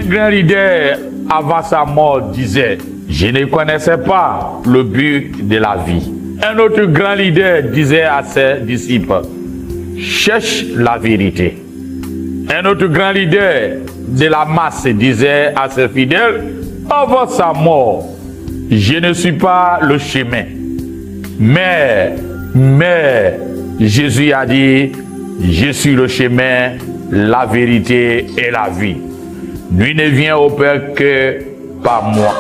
grand leader, avant sa mort, disait, je ne connaissais pas le but de la vie. Un autre grand leader disait à ses disciples, cherche la vérité. Un autre grand leader de la masse disait à ses fidèles, avant sa mort, je ne suis pas le chemin. Mais Jésus a dit, je suis le chemin, la vérité et la vie. Nul ne vient au Père que par moi.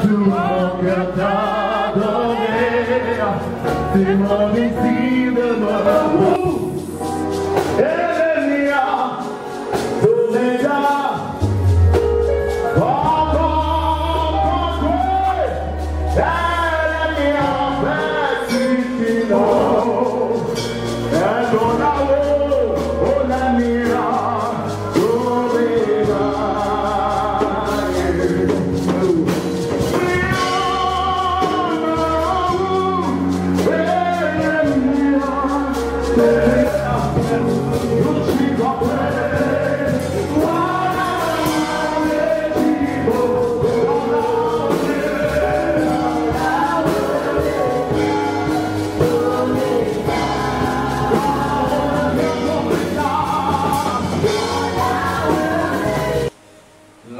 tout mon cœur t'a donné, c'est mon désir de me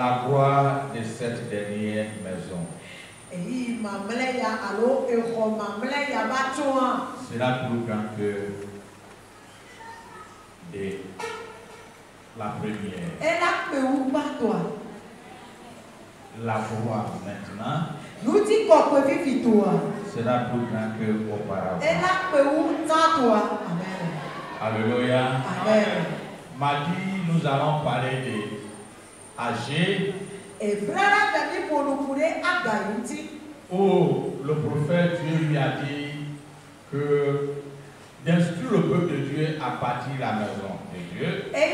la gloire de cette dernière maison sera plus grand que de la première. La gloire maintenant sera plus grand que auparavant. Alléluia. Mardi, nous allons parler de Agé, où le prophète Dieu lui a dit que d'instruire le peuple de Dieu à bâtir la maison de Dieu. Et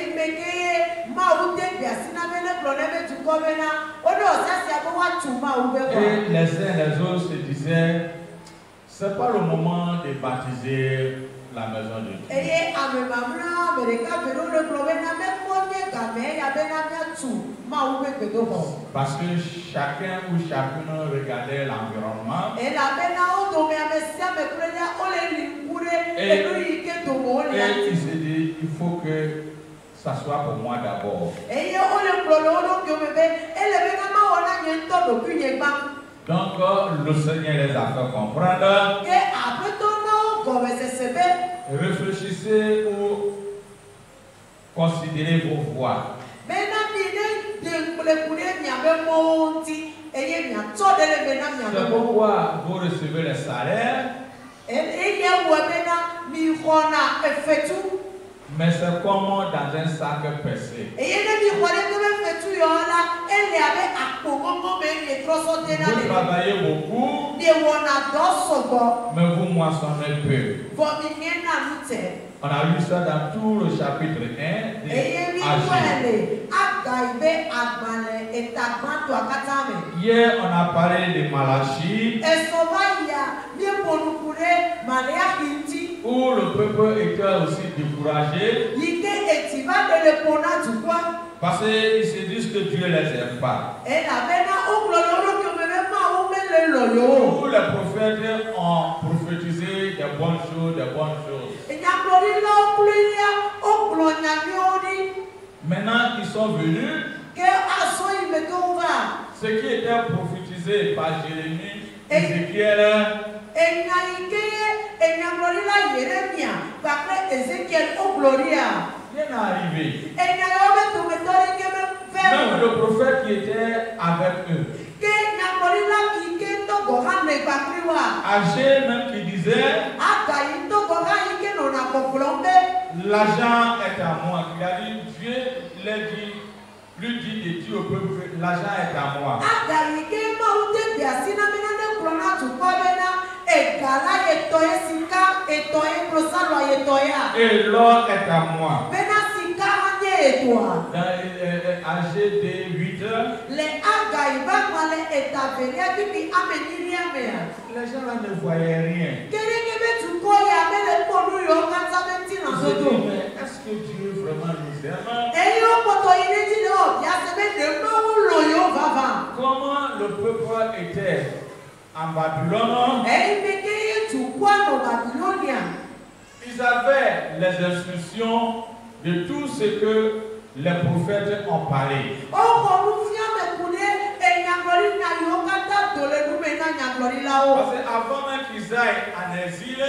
les uns et les autres se disaient, c'est pas le moment de baptiser la maison de Dieu. Parce que chacun ou chacune regardait l'environnement. Et il s'est dit, il faut que ça soit pour moi d'abord. Donc le Seigneur les a fait comprendre. Réfléchissez ou considérez vos voies. C'est pourquoi vous recevez le salaire. Mais c'est comme dans un sac percé. Vous travaillez beaucoup, mais vous moissonnez peu. On a lu ça dans tout le chapitre 1 de Agé. Hier, on a parlé de Malachie, où le peuple était aussi découragé parce qu'ils se disent que Dieu ne les aime pas. Tous les prophètes ont prophétisé des bonnes choses, Maintenant, ils sont venus. Ce qui était prophétisé par Jérémie, Ézéchiel, bien arrivé. Même le prophète qui était avec eux. Agé même qui disait, l'argent est à moi. Il a dit, Dieu lui dit de dire au peuple, l'argent est à moi. Et l'or est à moi. Dans Agé de 8 heures, les gens là ne voyaient rien. Est-ce que Dieu vraiment nous aime? Comment le peuple était en Babylone? Ils avaient les instructions de tout ce que les prophètes ont parlé. Parce qu'avant même qu'ils aillent en exil,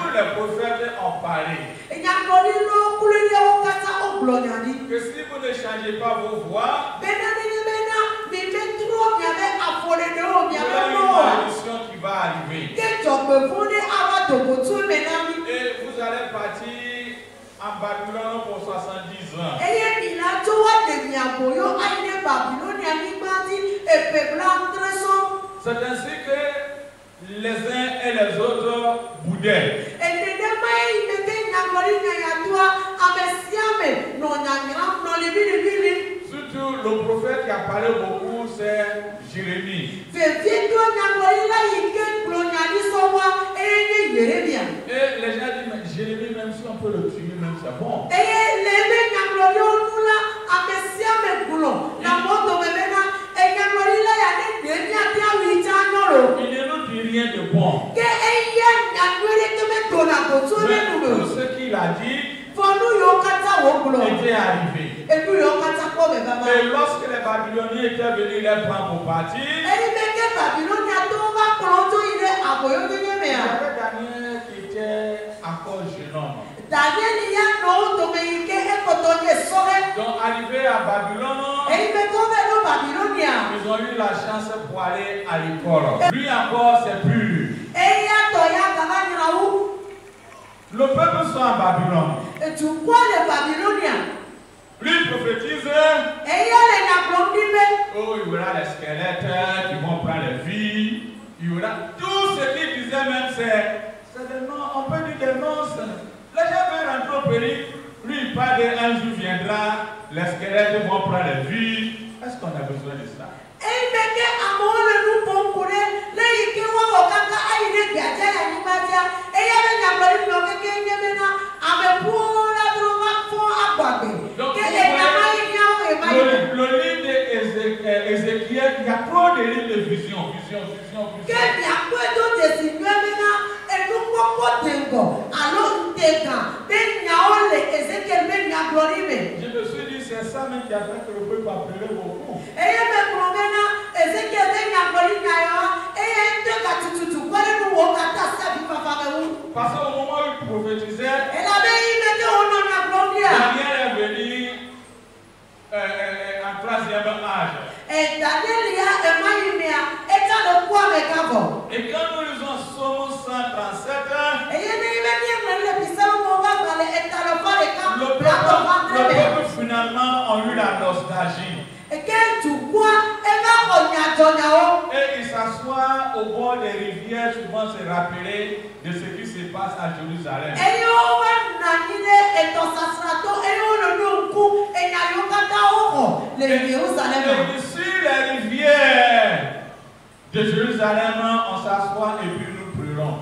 tous les les prophètes ont parlé. Que si vous ne changez pas vos voix, il y a une malédiction qui va arriver. Et vous allez partir en Babylone pour 70 ans. C'est ainsi que les uns et les autres boudaient. Surtout le prophète qui a parlé beaucoup, c'est Jérémie. Et les gens disent, mais Jérémie, même si on peut le tuer, même c'est bon. Il ne nous dit rien de bon. Mais tout ce qu'il a dit était arrivé. Et lorsque les Babyloniens étaient venus les prendre pour partir, il y avait Daniel qui était encore jeune homme. Donc arrivé à Babylone, ils ont eu la chance pour aller à l'école. Lui encore, c'est plus lui. Le peuple sont à Babylone. Lui prophétise. Oh, il y aura les squelettes qui vont prendre les vies. Il y aura tout ce qu'il disait même, c'est des noms, on peut dire des noms. Les gens veulent rentrer au pays. Lui, il parle d'un jour viendra, les squelettes vont prendre les vies. Est-ce qu'on a besoin de ça? Donc, le livre d'Ézéchiel, il y a trop de livres de vision. Je me suis dit, c'est ça même qui a fait que le peuple a pleuré beaucoup. Parce qu'au moment où il prophétisait, Daniel est venu en troisième âge. Et quand nous lisons Psaume 137, le peuple finalement a eu la nostalgie. Et il s'assoit au bord des rivières, souvent se rappeler de ce qui se passe à Jérusalem. Et sur les rivières de Jérusalem, on s'assoit et puis nous pleurons.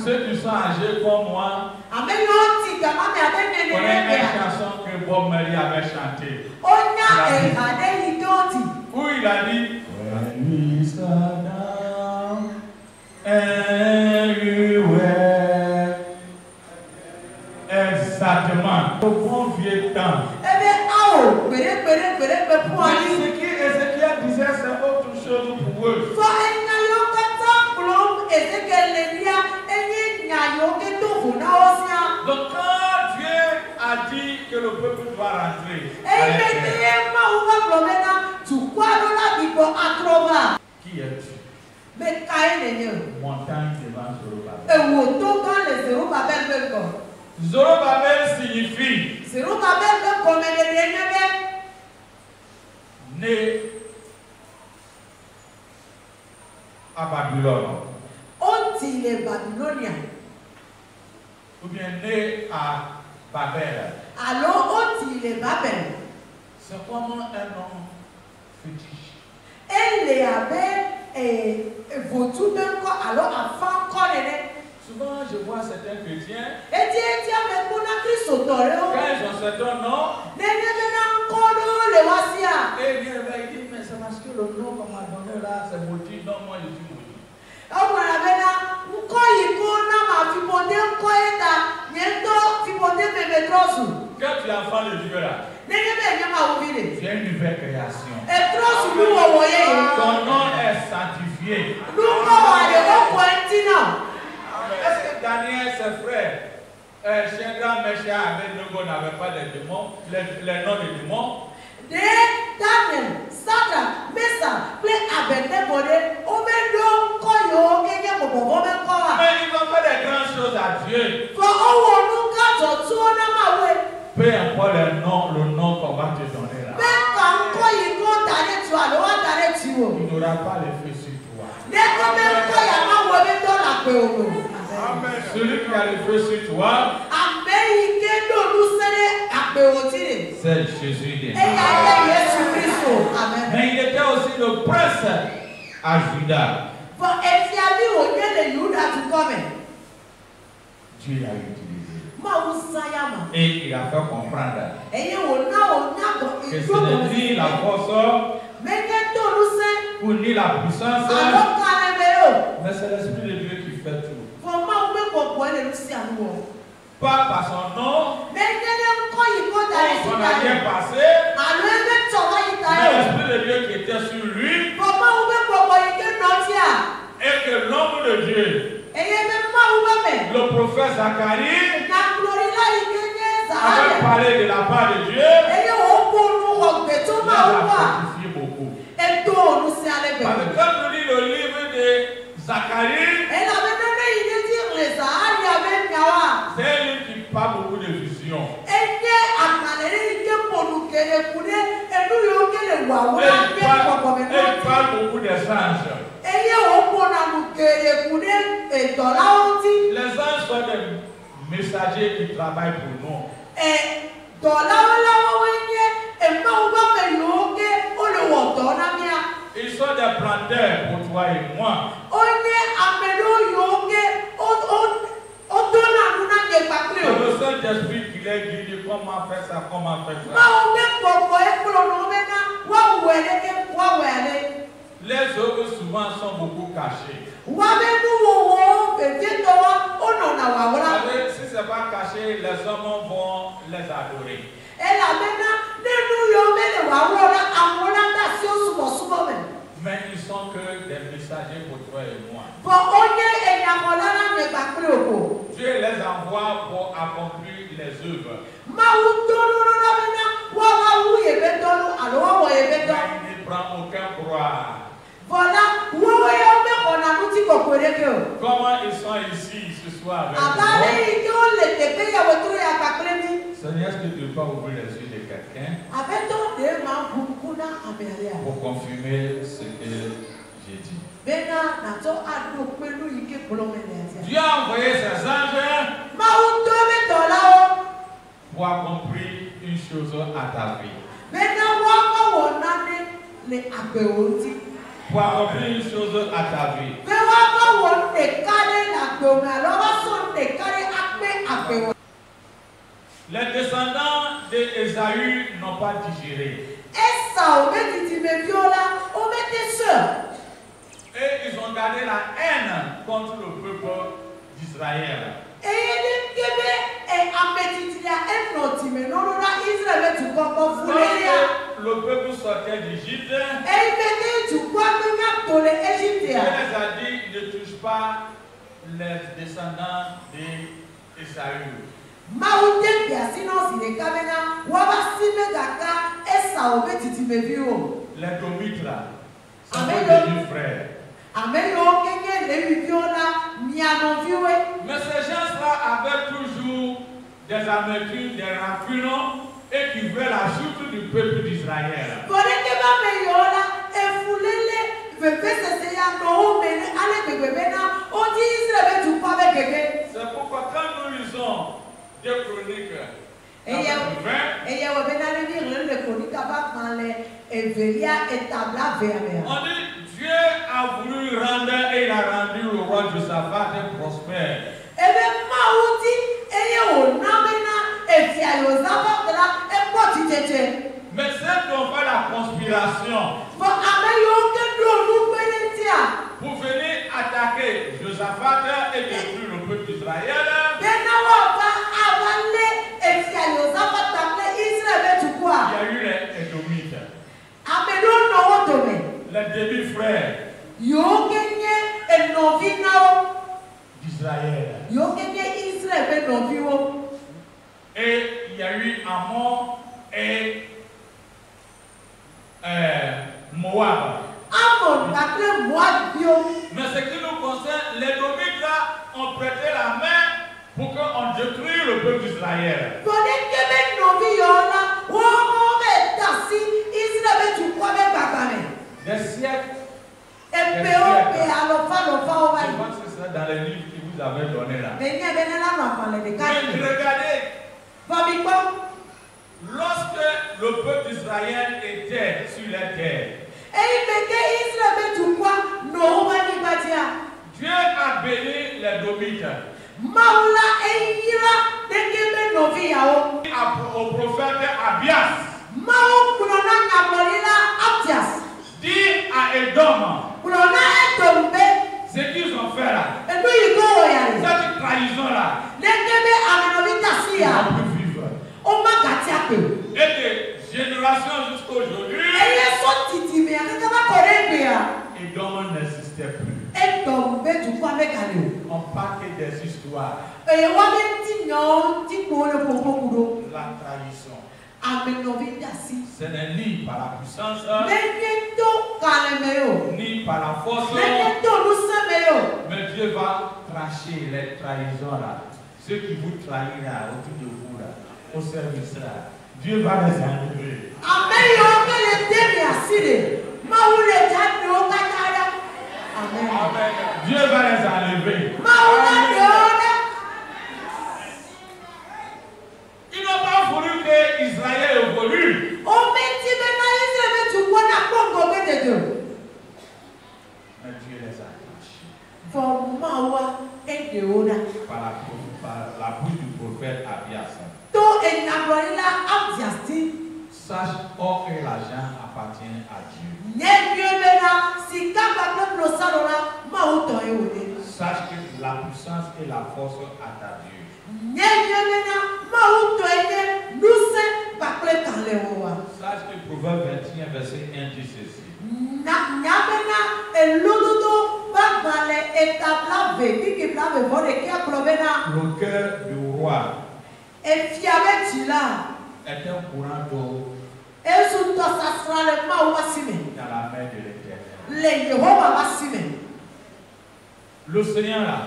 Ceux qui sont âgés comme moi connaissent une chanson que Bob Marley avait chantée. Où il a dit When we sat down everywhere. Exactement. Au bon vieux temps. Ce qui Ézéchiel disait, c'est autre chose pour eux. Donc quand Dieu a dit que le peuple doit rentrer, qui es-tu? Montagne devant Zorobabel. Zorobabel signifie né à Babylone. Les Babyloniens. Ou bien né à Babel. Alors, on dit les Babel. C'est comme un nom fétiche. Elle les avait vautour d'un corps, alors avant corps. Souvent, je vois certains chrétiens. Et Dieu mais pour la Christ au quand ils ont certains noms. Et bien, il dit, mais c'est parce que le nom qu'on m'a donné là, c'est maudit. Non, moi je suis maudit. Quand tu es enfant de Dieu là, Tu es une nouvelle création. Ton Ton nom est sanctifié. Est-ce que Daniel, ses frères, Shadrach, Meshach, Abednego n'avaient pas des démons, les noms des démons? Daniel, Shadrach, Meshach, Abednego, Mais ils ont fait des grandes choses à Dieu. Peu importe le nom qu'on va te donner là. Il n'aura pas l'effet sur toi. Celui qui a l'effet sur toi, c'est Jésus des Nazareth. Mais il était aussi le prince à Juda. Dieu l'a utilisé. Et il a fait comprendre que ce n'est ni la force ou ni la puissance, mais c'est l'Esprit de Dieu qui fait tout. Pas par son nom, son arrière passé, mais l'Esprit de Dieu qui était sur lui, et que l'homme de Dieu, le prophète Zacharie, avait parlé de la part de Dieu, il a fortifié beaucoup. Parce que quand on lit le livre de Zacharie, c'est un livre qui parle beaucoup de visions. Il parle beaucoup des anges. Les anges sont des messagers qui travaillent pour nous. Ils sont des planteurs pour toi et moi. C'est le Saint-Esprit qui les guide comment faire ça, comment faire ça. Les œuvres souvent sont beaucoup cachées. Si ce n'est pas caché, les hommes vont les adorer. Mais ils sont que des messagers pour toi et moi. Dieu les envoie pour accomplir les œuvres. Mais il ne prend aucun croix. Comment ils sont ici ce soir avec nous? Seigneur, est-ce que tu peux pas ouvrir les yeux de quelqu'un pour confirmer ce que j'ai dit? Dieu a envoyé ses anges pour accomplir une chose à ta vie. Pour accomplir une chose à ta vie. Les descendants d'Ésaü n'ont pas digéré. Et ils ont gardé la haine contre le peuple d'Israël. Le peuple sortait d'Égypte. Il les a dit, ne touche pas les descendants d'Ésaü. Les Domites là, sont devenus frères. Mais ces gens-là avaient toujours des amertumes, des rancunes et qui veulent la chute du peuple d'Israël. C'est pourquoi quand nous lisons des chroniques, on dit Dieu a voulu rendre et il a rendu le roi Josaphat prospère. Mais ceux qui ont fait la conspiration pour venir attaquer Josaphat et détruire le peuple d'Israël, les demi-frères Yo kenye enovi nao. d'Israël. Yo kenye Israël be novi wo. Et il y a eu Ammon et Moab. Amon d'après Moab bio. Mais ce qui nous concerne, les Domites là ont prêté la main pour qu'on détruise le peuple d'Israël. Kone kebe novi yo na. Wo mo be dasi Israël be tu kwa be babane. Des siècles. Et peo be alofa Je o wa. pense que c'est dans les livres que vous avez donné là. Benye benela na parler de Mais kani. regardez, Fami ko. lorsque le peuple d'Israël était sur la terre, Et meke Israël be tu kwa no wa ni batia. Dieu a béni les Domites. Maula eyira de kebe novi yao. Au prophète Abias, Mao kunona kabolila Abdias. dit à Edom, Kunona etombe. ce qu'ils ont fait là, Enu yiko oyari. cette trahison là, De kebe amenovi ils tasia. ont pu vivre. O magatiake. Et de génération jusqu'à aujourd'hui, Eye so titime akaka ba korebe ya. Edom n'existait plus. Etombe tu kwa mekale. On parle que des histoires, E wa be tinyo ti ko le popo kudo. la trahison. Amenovi tasi. Ce n'est ni par la puissance, Menyento kalemeo. ni par la force, Menyento lusemeo. mais Dieu va cracher les trahisons là. Ceux qui vous trahissent là, autour de vous là, au service là, Dieu va les enlever. Ameyo kele demi asire. Maule jani o kakara. Amen. Dieu va les enlever. Maula deona. Ils n'ont pas voulu que Israël évolue. O meti bena Israël tu kwa na kongo bededo. Mais Dieu les a cachés For mawa edeona. par la bouche du prophète Abias. To enaborila Abdiasti. Sache, or et l'argent appartient à Dieu. Nyebio bena sika ba plo salora mauto eode. Sache que la puissance et la force à ta Dieu. Nyebio bena mauto ene nuse ba ple kalewa. Sache que Proverbe 21, verset 1 dit ceci. Na nyabena elududo ba bale etabla ve ki bla ve vole ki aklobena. Le cœur du roi Efiabe tila. est un courant d'eau Esu to sasrale ma wasime. dans la main de l'Éternel. Le Yehova wasime. L'océan là,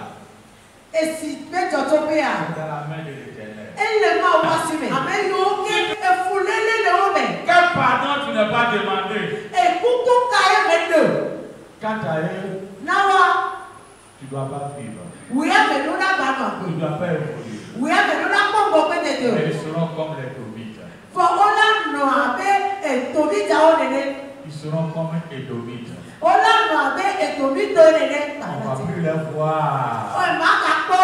Esi pe jotopea. dans la main de l'Éternel. Elle ma wasime. Amen yo ke efulele le obe. Quel pardon tu n'as pas demandé? E kuku kaye mendo. Quant à eux, Nawa tu ne dois pas vivre. we have no na ba Tu ne dois pas évoluer. we have no na kongo pe Mais de. ils seront comme les Domites. For ola no abe e tobi ja onene. Ils seront comme les Édomites. Ola no abe e tobi to onene. On ne va plus les voir. O ma ka ko.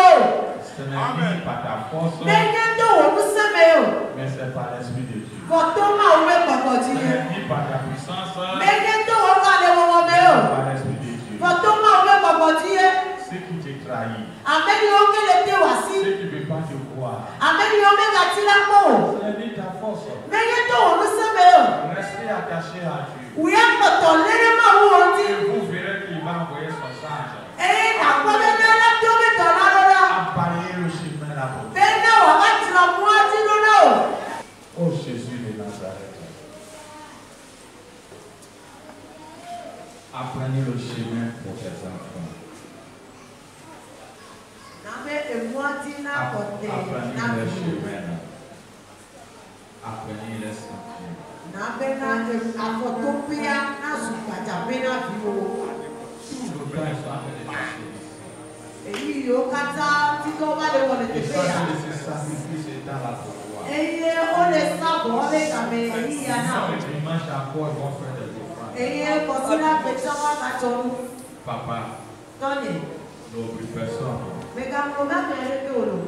Ce n'est ni par ta force, Nenye to wo museme yo. mais c'est par l'Esprit de Dieu. For to ma we Ce kokoti ye. n'est ni par ta puissance, Nenye to wo ka le wo me mais yo. par l'Esprit de Dieu. For to ma we kokoti ye. Ceux qui te trahissent, Amen yo ke le te wasi. ceux qui ne veulent pas te croire, Amen yo me ka tila ko. ce n'est ni ta force. Nenye to wo museme yo. Restez attachés à Dieu. We have to tolerate ma wo onti. Et vous verrez qu'il va envoyer son sage Eh, na kwa be na la to be to la lo la. à balayer le chemin là-bas. Bena wa ba tira mu ati no na o. Oh Jésus de Nazareth. Apprenez le chemin pour tes enfants. Na me e mu ati na kote Apprenez na le ku. chemin. Apprenez les sentir. Na be na e afotopia na su paja be na bi o. Tout le temps, ils sont en train de passer ici. Eyi yo kata ti to ba le wole te Ils pe sont en train ya. de se sacrifier ce temps-là pour toi. Eye o le sa bo le ka me eyi ya na. Le dimanche encore, ils vont faire des offrandes. Eye ko si na pe sa wa ka tonu. Papa, Tony, n'oublie personne. me ka mo ba me re to lo.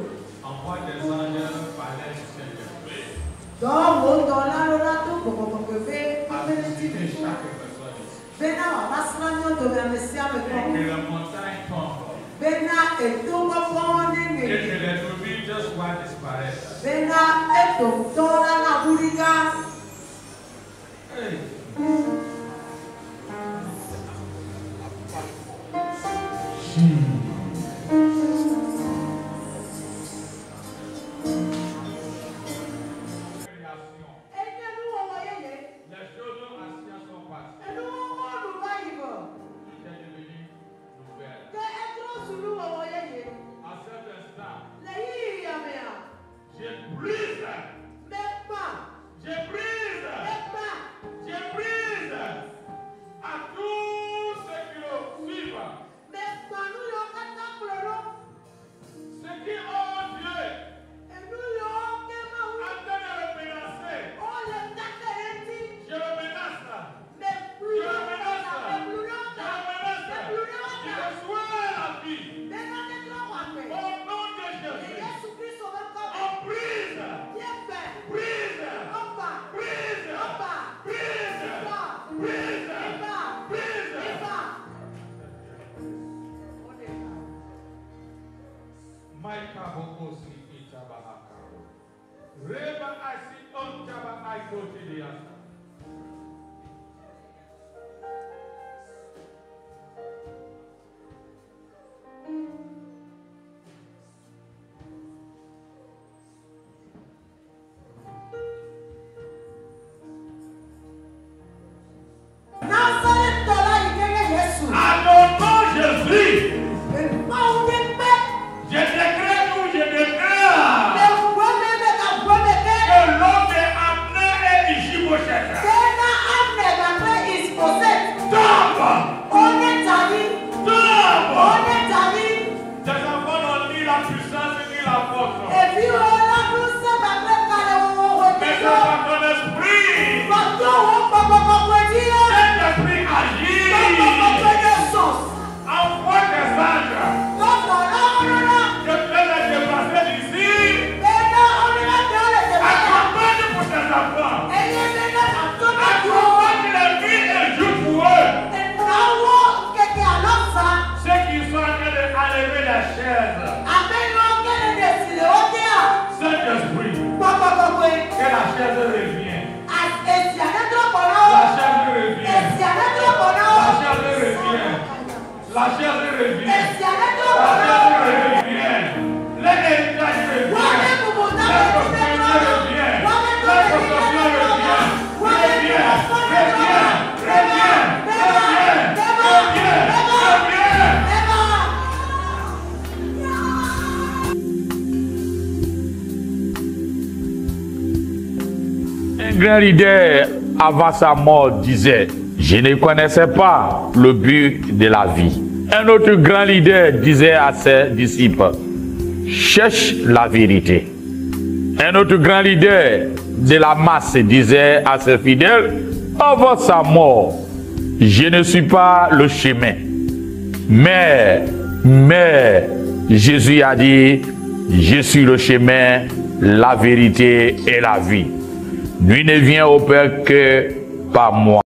Envoie des anges par l'aide du Saint-Esprit. Do wo do la lo la to ko ko ko be À me ti visiter bi. chaque personne ici. Bena wa ba sna nyo to be me si ame Et ko. que la montagne tombe. Bena eto ko ko ne Et que ne. les Domites soient disparaître. Bena eto to la na burika. Hey. Un grand leader, avant sa mort, disait: je ne connaissais pas le but de la vie. Un autre grand leader disait à ses disciples: cherche la vérité. Un autre grand leader de la masse disait à ses fidèles: avant sa mort, je ne suis pas le chemin. Mais Jésus a dit: je suis le chemin, la vérité et la vie. Nul ne vient au Père que par moi.